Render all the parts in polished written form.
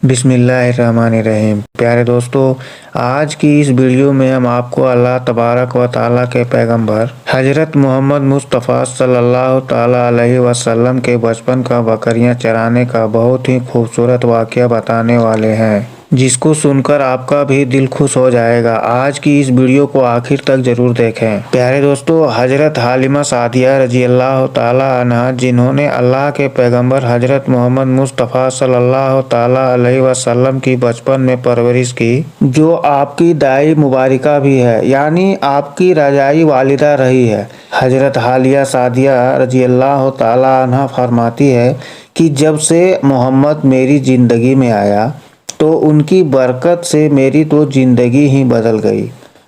بسم اللہ الرحمن الرحیم۔ پیارے دوستو، آج کی اس ویڈیو میں ہم آپ کو اللہ تبارک و تعالیٰ کے پیغمبر حضرت محمد مصطفیٰ صلی اللہ تعالیٰ علیہ وسلم کے بچپن کا بکریاں چرانے کا بہت ہی خوبصورت واقعہ بتانے والے ہیں، جس کو سن کر آپ کا بھی دل خوش ہو جائے گا۔ آج کی اس ویڈیو کو آخر تک ضرور دیکھیں۔ پیارے دوستو، حضرت حلیمہ سعدیہ رضی اللہ تعالیٰ عنہا، جنہوں نے اللہ کے پیغمبر حضرت محمد مصطفیٰ صلی اللہ تعالیٰ علیہ وسلم کی بچپن میں پرورش کی، جو آپ کی دائی مبارکہ بھی ہے، یعنی آپ کی رضائی والدہ رہی ہے۔ حضرت حلیمہ سعدیہ رضی اللہ تعالیٰ عنہا فرماتی ہے کہ جب سے محمد میری زندگی میں آیا تو ان کی برکت سے میری تو زندگی ہی بدل گئی۔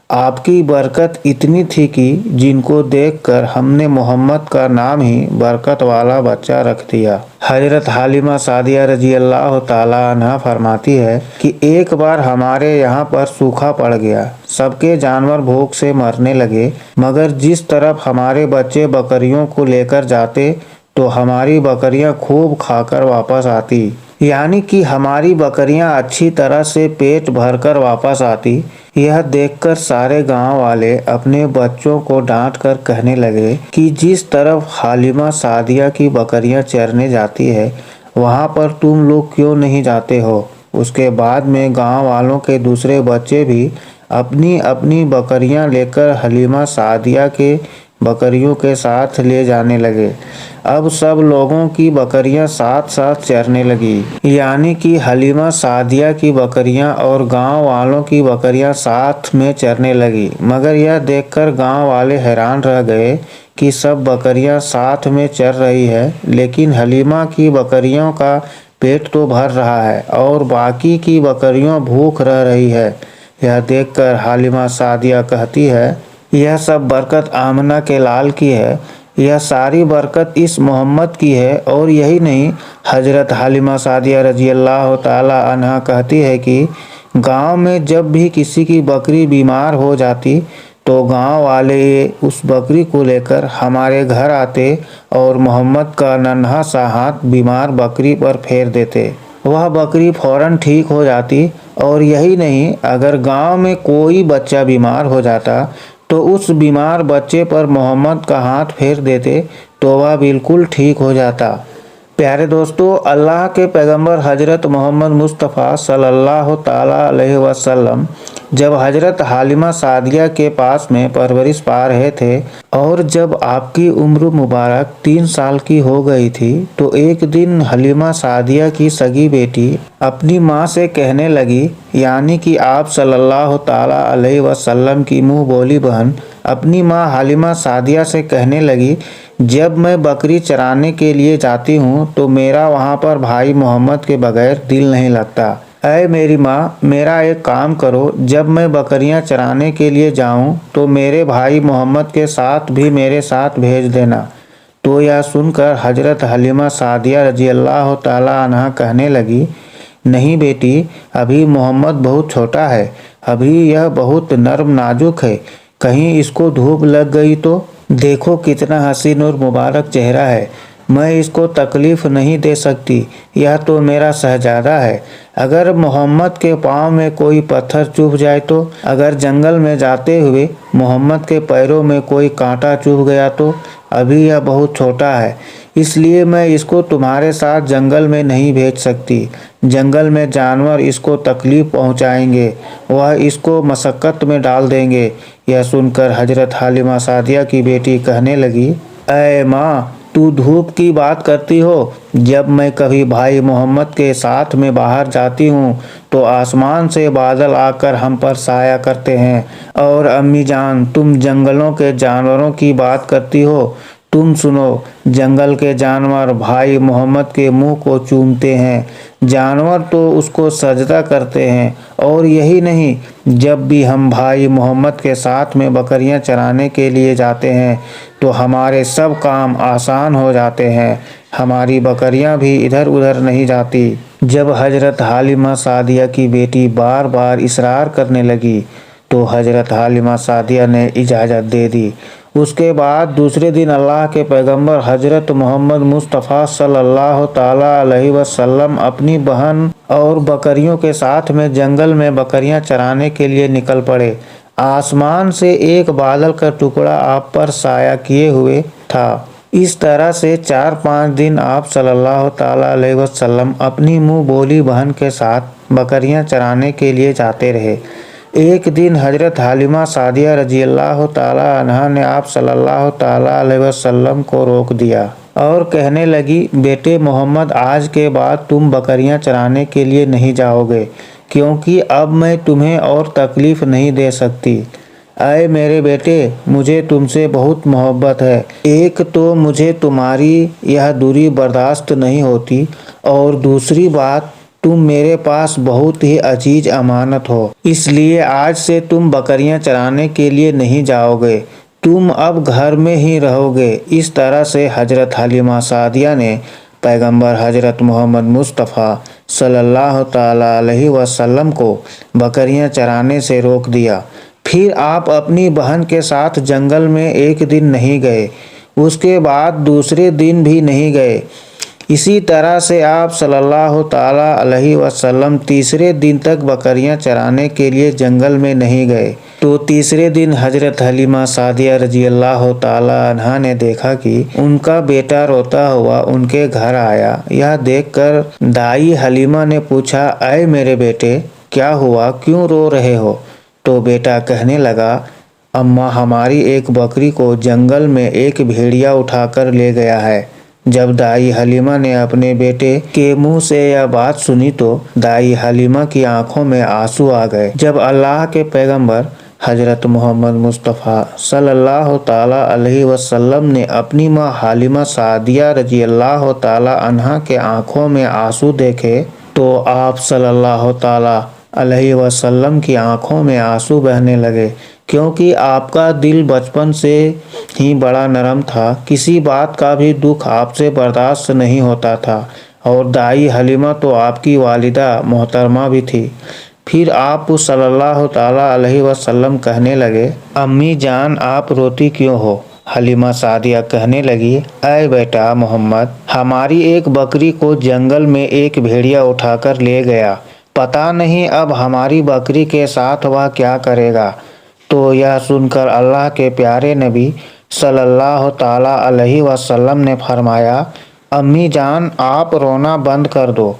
آپ کی برکت اتنی تھی کہ جن کو دیکھ کر ہم نے محمد کا نام ہی برکت والا بچہ رکھ دیا۔ حضرت حلیمہ سعدیہ رضی اللہ تعالیٰ عنہا فرماتی ہے کہ ایک بار ہمارے یہاں پر سوکھا پڑ گیا، سب کے جانور بھوک سے مرنے لگے، مگر جس طرف ہمارے بچے بکریوں کو لے کر جاتے تو ہماری بکریاں خوب کھا کر واپس آتی، یعنی کہ ہماری بکریاں اچھی طرح سے پیٹ بھر کر واپس آتی۔ یہ دیکھ کر سارے گاؤں والے اپنے بچوں کو ڈانٹ کر کہنے لگے کہ جس طرف حلیمہ سعدیہ کی بکریاں چرنے جاتی ہے وہاں پر تم لوگ کیوں نہیں جاتے ہو؟ اس کے بعد میں گاؤں والوں کے دوسرے بچے بھی اپنی اپنی بکریاں لے کر حلیمہ سعدیہ کے بکریوں کے ساتھ لے جانے لگے۔ اب سب لوگوں کی بکریاں ساتھ ساتھ چرنے لگی، یعنی کہ حلیمہ سعدیہ کی بکریاں اور گاؤں والوں کی بکریاں ساتھ میں چرنے لگی۔ مگر یہ دیکھ کر گاؤں والے حیران رہ گئے کہ سب بکریاں ساتھ میں چر رہی ہے، لیکن حلیمہ کی بکریوں کا پیٹ تو بھر رہا ہے اور باقی کی بکریاں بھوک رہ رہی ہے۔ یہ دیکھ کر حلیمہ سعدیہ کہتی ہے، یہ سب برکت آمنہ کے لال کی ہے، یہ ساری برکت اس محمد کی ہے۔ اور یہی نہیں، حضرت حلیمہ سعدیہ رضی اللہ تعالیٰ عنہا کہتی ہے کہ گاؤں میں جب بھی کسی کی بکری بیمار ہو جاتی تو گاؤں والے اس بکری کو لے کر ہمارے گھر آتے اور محمد کا ننھا سا ہاتھ بیمار بکری پر پھیر دیتے، وہ بکری فوراً ٹھیک ہو جاتی۔ اور یہی نہیں، اگر گاؤں میں کوئی بچہ بیمار ہو جاتا تو اس بیمار بچے پر محمد کا ہاتھ پھیر دیتے تو وہ بالکل ٹھیک ہو جاتا۔ پیارے دوستو، اللہ کے پیغمبر حضرت محمد مصطفیٰ صلی اللہ تعالیٰ علیہ وسلم جب حضرت حلیمہ سعدیہ کے پاس میں پرورش پا رہے تھے اور جب آپ کی عمر مبارک 3 سال کی ہو گئی تھی تو ایک دن حلیمہ سعدیہ کی سگی بیٹی اپنی ماں سے کہنے لگی، یعنی کہ آپ صلی اللہ تعالیٰ علیہ وسلم کی منہ بولی بہن اپنی ماں حلیمہ سعدیہ سے کہنے لگی، جب میں بکری چرانے کے لیے جاتی ہوں تو میرا وہاں پر بھائی محمد کے بغیر دل نہیں لگتا۔ اے میری ماں، میرا ایک کام کرو، جب میں بکریاں چرانے کے لیے جاؤں تو میرے بھائی محمد کے ساتھ بھی میرے ساتھ بھیج دینا۔ تو یہ سن کر حضرت حلیمہ سعدیہ رضی اللہ تعالیٰ عنہا کہنے لگی، نہیں بیٹی، ابھی محمد بہت چھوٹا ہے، ابھی یہ بہت نرم نازک ہے، کہیں اس کو دھوپ لگ گئی تو؟ دیکھو کتنا حسین اور مبارک چہرہ ہے، میں اس کو تکلیف نہیں دے سکتی، یہ تو میرا شہزادہ ہے۔ اگر محمد کے پاؤں میں کوئی پتھر چبھ جائے تو؟ اگر جنگل میں جاتے ہوئے محمد کے پیروں میں کوئی کانٹا چبھ گیا تو؟ ابھی یہ بہت چھوٹا ہے، اس لیے میں اس کو تمہارے ساتھ جنگل میں نہیں بھیج سکتی، جنگل میں جانور اس کو تکلیف پہنچائیں گے، وہ اس کو مشقت میں ڈال دیں گے۔ یہ سن کر حضرت حلیمہ سعدیہ کی بیٹی کہنے لگی، اے ماں، تو دھوپ کی بات کرتی ہو؟ جب میں کبھی بھائی محمد کے ساتھ میں باہر جاتی ہوں تو آسمان سے بادل آ کر ہم پر سایہ کرتے ہیں، اور امی جان، تم جنگلوں کے جانوروں کی بات کرتی ہو؟ تم سنو، جنگل کے جانور بھائی محمد کے منہ کو چومتے ہیں، جانور تو اس کو سجدہ کرتے ہیں۔ اور یہی نہیں، جب بھی ہم بھائی محمد کے ساتھ میں بکریاں چرانے کے لیے جاتے ہیں تو ہمارے سب کام آسان ہو جاتے ہیں، ہماری بکریاں بھی ادھر ادھر نہیں جاتی۔ جب حضرت حلیمہ سعدیہ کی بیٹی بار بار اصرار کرنے لگی تو حضرت حلیمہ سعدیہ نے اجازت دے دی۔ اس کے بعد دوسرے دن اللہ کے پیغمبر حضرت محمد مصطفیٰ صلی اللہ تعالیٰ علیہ وسلم اپنی بہن اور بکریوں کے ساتھ میں جنگل میں بکریاں چرانے کے لیے نکل پڑے۔ آسمان سے ایک بادل کا ٹکڑا آپ پر سایہ کیے ہوئے تھا۔ اس طرح سے 4-5 دن آپ صلی اللہ تعالیٰ علیہ وسلم اپنی منہ بولی بہن کے ساتھ بکریاں چرانے کے لیے جاتے رہے۔ ایک دن حضرت حلیمہ سعدیہ رضی اللہ تعالیٰ عنہا نے آپ صلی اللہ تعالیٰ علیہ وسلم کو روک دیا اور کہنے لگی، بیٹے محمد، آج کے بعد تم بکریاں چرانے کے لیے نہیں جاؤ گے، کیونکہ اب میں تمہیں اور تکلیف نہیں دے سکتی۔ اے میرے بیٹے، مجھے تم سے بہت محبت ہے۔ ایک تو مجھے تمہاری یہ دوری برداشت نہیں ہوتی، اور دوسری بات، تم میرے پاس بہت ہی عزیز امانت ہو، اس لیے آج سے تم بکریاں چرانے کے لیے نہیں جاؤ گے، تم اب گھر میں ہی رہو گے۔ اس طرح سے حضرت حلیمہ سعدیہ نے پیغمبر حضرت محمد مصطفیٰ صلی اللہ تعالیٰ علیہ وسلم کو بکریاں چرانے سے روک دیا۔ پھر آپ اپنی بہن کے ساتھ جنگل میں ایک دن نہیں گئے، اس کے بعد دوسرے دن بھی نہیں گئے۔ اسی طرح سے آپ صلی اللہ تعالیٰ علیہ وسلم تیسرے دن تک بکریاں چرانے کے لیے جنگل میں نہیں گئے۔ تو تیسرے دن حضرت حلیمہ سعدیہ رضی اللہ تعالیٰ عنہا نے دیکھا کہ ان کا بیٹا روتا ہوا ان کے گھر آیا۔ یہ دیکھ کر دائی حلیمہ نے پوچھا، اے میرے بیٹے، کیا ہوا، کیوں رو رہے ہو؟ تو بیٹا کہنے لگا، اماں، ہماری ایک بکری کو جنگل میں ایک بھیڑیا اٹھا کر لے گیا ہے۔ جب دائی حلیمہ نے اپنے بیٹے کے منہ سے یہ بات سنی تو دائی حلیمہ کی آنکھوں میں آنسو آ گئے۔ جب اللہ کے پیغمبر حضرت محمد مصطفیٰ صلی اللہ تعالیٰ علیہ وسلم نے اپنی ماں حلیمہ سعدیہ رضی اللہ تعالیٰ عنہا کے آنکھوں میں آنسو دیکھے تو آپ صلی اللہ تعالیٰ علیہ وسلم کی آنکھوں میں آنسو بہنے لگے، کیونکہ آپ کا دل بچپن سے ہی بڑا نرم تھا، کسی بات کا بھی دکھ آپ سے برداشت نہیں ہوتا تھا، اور دائی حلیمہ تو آپ کی والدہ محترمہ بھی تھی۔ پھر آپ صلی اللہ تعالیٰ علیہ وسلم کہنے لگے، امی جان، آپ روتی کیوں ہو؟ حلیمہ سعدیہ کہنے لگی، اے بیٹا محمد، ہماری ایک بکری کو جنگل میں ایک بھیڑیا اٹھا کر لے گیا، پتہ نہیں اب ہماری بکری کے ساتھ وہ کیا کرے گا۔ تو یہ سن کر اللہ کے پیارے نبی صلی اللہ تعالیٰ علیہ وسلم نے فرمایا، امی جان، آپ رونا بند کر دو،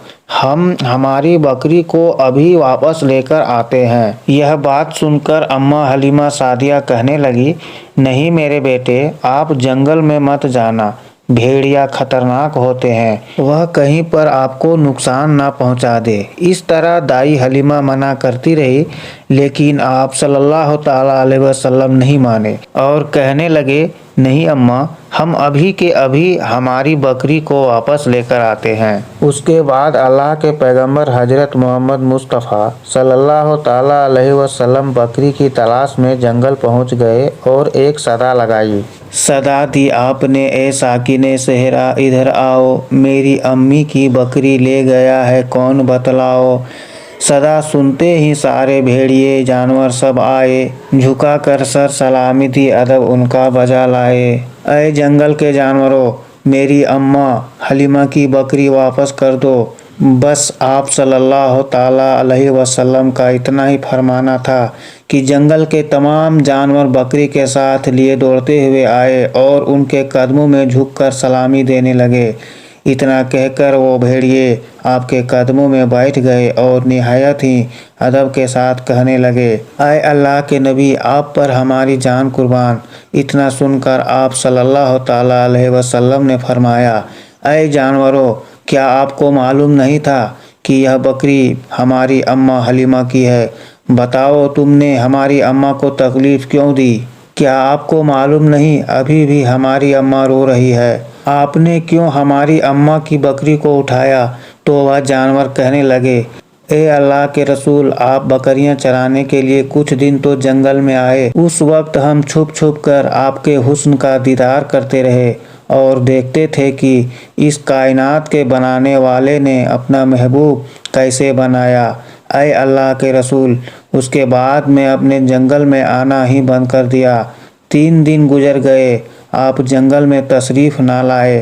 ہم ہماری بکری کو ابھی واپس لے کر آتے ہیں۔ یہ بات سن کر اماں حلیمہ سعدیہ کہنے لگی، نہیں میرے بیٹے، آپ جنگل میں مت جانا، بھیڑیا خطرناک ہوتے ہیں، وہ کہیں پر آپ کو نقصان نہ پہنچا دے۔ اس طرح دائی حلیمہ منع کرتی رہی، لیکن آپ صلی اللہ تعالیٰ علیہ وسلم نہیں مانے اور کہنے لگے، نہیں اماں، ہم ابھی کے ابھی ہماری بکری کو واپس لے کر آتے ہیں۔ اس کے بعد اللہ کے پیغمبر حضرت محمد مصطفیٰ صلی اللہ تعالیٰ علیہ وسلم بکری کی تلاش میں جنگل پہنچ گئے اور ایک صدا لگائی۔ صدا دی آپ نے، اے ساکن صحرا ادھر آؤ، میری امی کی بکری لے گیا ہے کون بتلاؤ۔ صدا سنتے ہی سارے بھیڑیے جانور سب آئے، جھکا کر سر سلامی تھی ادب ان کا بجا لائے۔ اے جنگل کے جانوروں، میری اماں حلیمہ کی بکری واپس کر دو۔ بس آپ صلی اللہ تعالیٰ علیہ وسلم کا اتنا ہی فرمانا تھا کہ جنگل کے تمام جانور بکری کے ساتھ لیے دوڑتے ہوئے آئے اور ان کے قدموں میں جھک کر سلامی دینے لگے۔ اتنا کہہ کر وہ بھیڑیے آپ کے قدموں میں بیٹھ گئے اور نہایت ہی ادب کے ساتھ کہنے لگے، اے اللہ کے نبی، آپ پر ہماری جان قربان۔ اتنا سن کر آپ صلی اللہ تعالیٰ علیہ وسلم نے فرمایا، اے جانوروں، کیا آپ کو معلوم نہیں تھا کہ یہ بکری ہماری اماں حلیمہ کی ہے؟ بتاؤ، تم نے ہماری اماں کو تکلیف کیوں دی؟ کیا آپ کو معلوم نہیں ابھی بھی ہماری اماں رو رہی ہے؟ آپ نے کیوں ہماری اماں کی بکری کو اٹھایا؟ تو وہ جانور کہنے لگے، اے اللہ کے رسول، آپ بکریاں چرانے کے لیے کچھ دن تو جنگل میں آئے، اس وقت ہم چھپ چھپ کر آپ کے حسن کا دیدار کرتے رہے اور دیکھتے تھے کہ اس کائنات کے بنانے والے نے اپنا محبوب کیسے بنایا۔ اے اللہ کے رسول، اس کے بعد میں اپنے جنگل میں آنا ہی بند کر دیا۔ 3 دن گزر گئے، آپ جنگل میں تشریف نہ لائے،